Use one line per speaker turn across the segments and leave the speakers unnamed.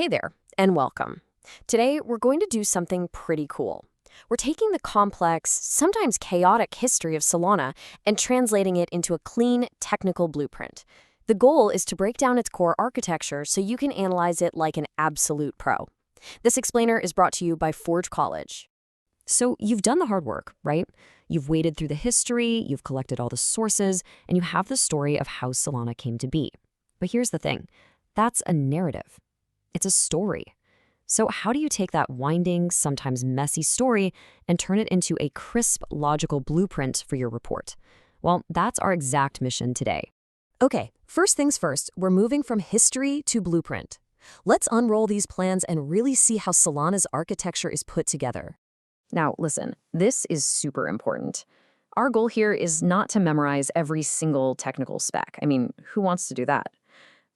Hey there, and welcome. Today, we're going to do something pretty cool. We're taking the complex, sometimes chaotic history of Solana and translating it into a clean, technical blueprint. The goal is to break down its core architecture so you can analyze it like an absolute pro. This explainer is brought to you by Forge College. So you've done the hard work, right? You've waded through the history, you've collected all the sources, and you have the story of how Solana came to be. But here's the thing, that's a narrative. It's a story. So how do you take that winding, sometimes messy story and turn it into a crisp, logical blueprint for your report? Well, that's our exact mission today. Okay, first things first, we're moving from history to blueprint. Let's unroll these plans and really see how Solana's architecture is put together. Now, listen, this is super important. Our goal here is not to memorize every single technical spec. I mean, who wants to do that?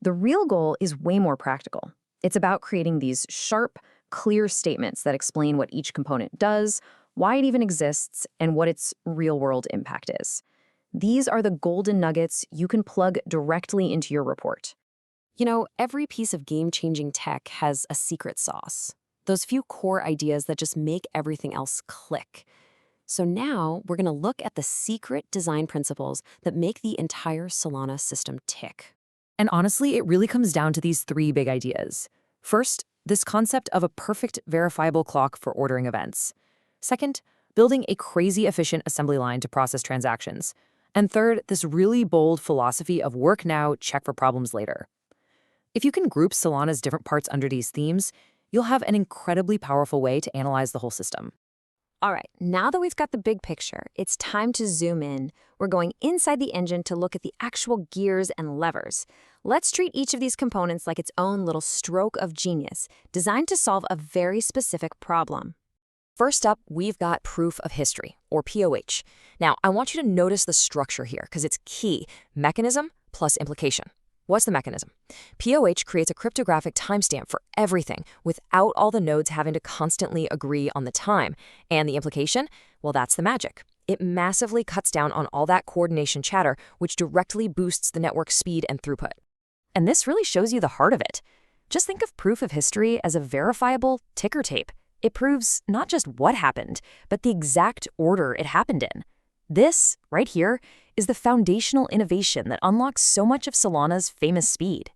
The real goal is way more practical. It's about creating these sharp, clear statements that explain what each component does, why it even exists, and what its real-world impact is. These are the golden nuggets you can plug directly into your report. You know, every piece of game-changing tech has a secret sauce. Those few core ideas that just make everything else click. So now we're going to look at the secret design principles that make the entire Solana system tick. And honestly, it really comes down to these three big ideas. First, this concept of a perfect verifiable clock for ordering events. Second, building a crazy efficient assembly line to process transactions. And third, this really bold philosophy of work now, check for problems later. If you can group Solana's different parts under these themes, you'll have an incredibly powerful way to analyze the whole system.
All right, now that we've got the big picture, it's time to zoom in. We're going inside the engine to look at the actual gears and levers. Let's treat each of these components like its own little stroke of genius, designed to solve a very specific problem.
First up, we've got proof of history, or POH. Now, I want you to notice the structure here, because it's key. Mechanism plus implication. What's the mechanism? POH creates a cryptographic timestamp for everything without all the nodes having to constantly agree on the time. And the implication? Well, that's the magic. It massively cuts down on all that coordination chatter, which directly boosts the network speed and throughput. And this really shows you the heart of it. Just think of proof of history as a verifiable ticker tape. It proves not just what happened, but the exact order it happened in. This, right here, is the foundational innovation that unlocks so much of Solana's famous speed.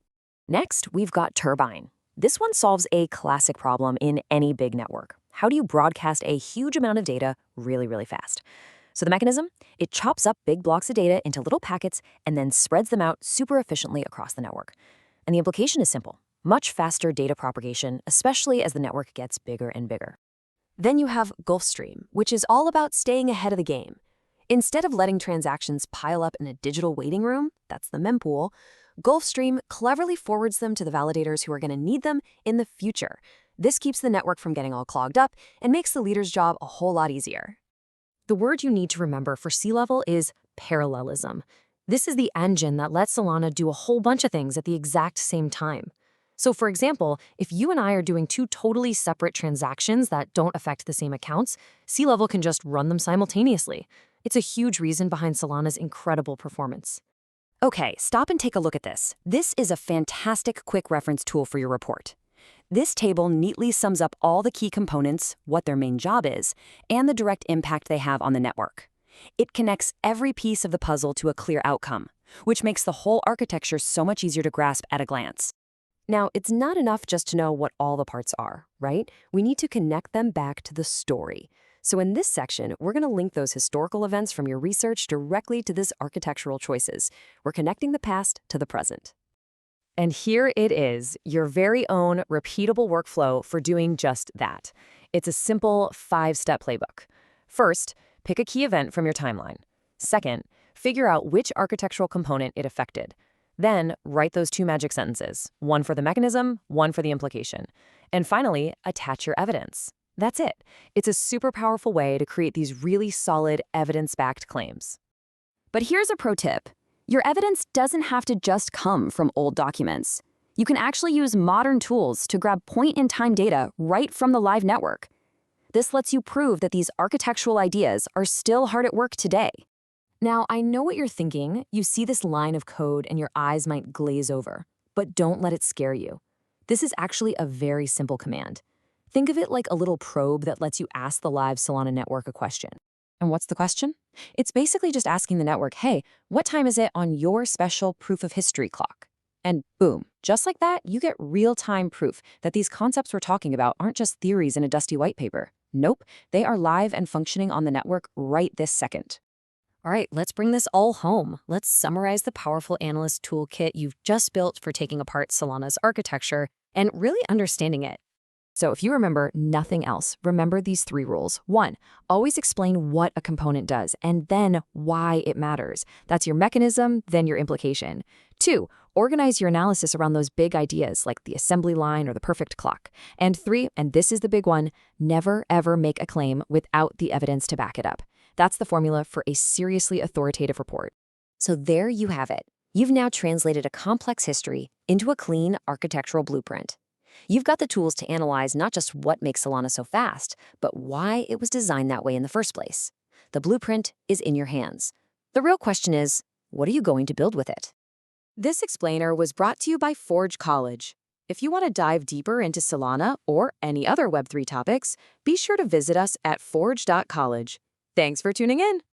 Next, we've got Turbine. This one solves a classic problem in any big network. How do you broadcast a huge amount of data really fast? So the mechanism? It chops up big blocks of data into little packets and then spreads them out super efficiently across the network. And the implication is simple. Much faster data propagation, especially as the network gets bigger and bigger. Then you have Gulfstream, which is all about staying ahead of the game. Instead of letting transactions pile up in a digital waiting room, that's the mempool, Gulfstream cleverly forwards them to the validators who are going to need them in the future. This keeps the network from getting all clogged up and makes the leader's job a whole lot easier. The word you need to remember for C-level is parallelism. This is the engine that lets Solana do a whole bunch of things at the exact same time. So for example, if you and I are doing two totally separate transactions that don't affect the same accounts, C-level can just run them simultaneously. It's a huge reason behind Solana's incredible performance. Okay, stop and take a look at this. This is a fantastic quick reference tool for your report. This table neatly sums up all the key components, what their main job is, and the direct impact they have on the network. It connects every piece of the puzzle to a clear outcome, which makes the whole architecture so much easier to grasp at a glance. Now, it's not enough just to know what all the parts are, right? We need to connect them back to the story. So in this section, we're going to link those historical events from your research directly to this architectural choices. We're connecting the past to the present. And here it is, your very own repeatable workflow for doing just that. It's a simple 5-step playbook. First, pick a key event from your timeline. Second, figure out which architectural component it affected. Then, write those 2 magic sentences, one for the mechanism, one for the implication. And finally, attach your evidence. That's it. It's a super powerful way to create these really solid, evidence-backed claims. But here's a pro tip. Your evidence doesn't have to just come from old documents. You can actually use modern tools to grab point-in-time data right from the live network. This lets you prove that these architectural ideas are still hard at work today. Now, I know what you're thinking. You see this line of code and your eyes might glaze over. But don't let it scare you. This is actually a very simple command. Think of it like a little probe that lets you ask the live Solana network a question. And what's the question? It's basically just asking the network, hey, what time is it on your special proof of history clock? And boom, just like that, you get real-time proof that these concepts we're talking about aren't just theories in a dusty white paper. Nope, they are live and functioning on the network right this second. All right, let's bring this all home. Let's summarize the powerful analyst toolkit you've just built for taking apart Solana's architecture and really understanding it. So if you remember nothing else, remember these 3 rules. 1, always explain what a component does and then why it matters. That's your mechanism, then your implication. 2, organize your analysis around those big ideas like the assembly line or the perfect clock. And 3, and this is the big one, never ever make a claim without the evidence to back it up. That's the formula for a seriously authoritative report.
So there you have it. You've now translated a complex history into a clean architectural blueprint. You've got the tools to analyze not just what makes Solana so fast, but why it was designed that way in the first place. The blueprint is in your hands. The real question is, what are you going to build with it?
This explainer was brought to you by Forge College. If you want to dive deeper into Solana or any other Web3 topics, be sure to visit us at forge.college. Thanks for tuning in.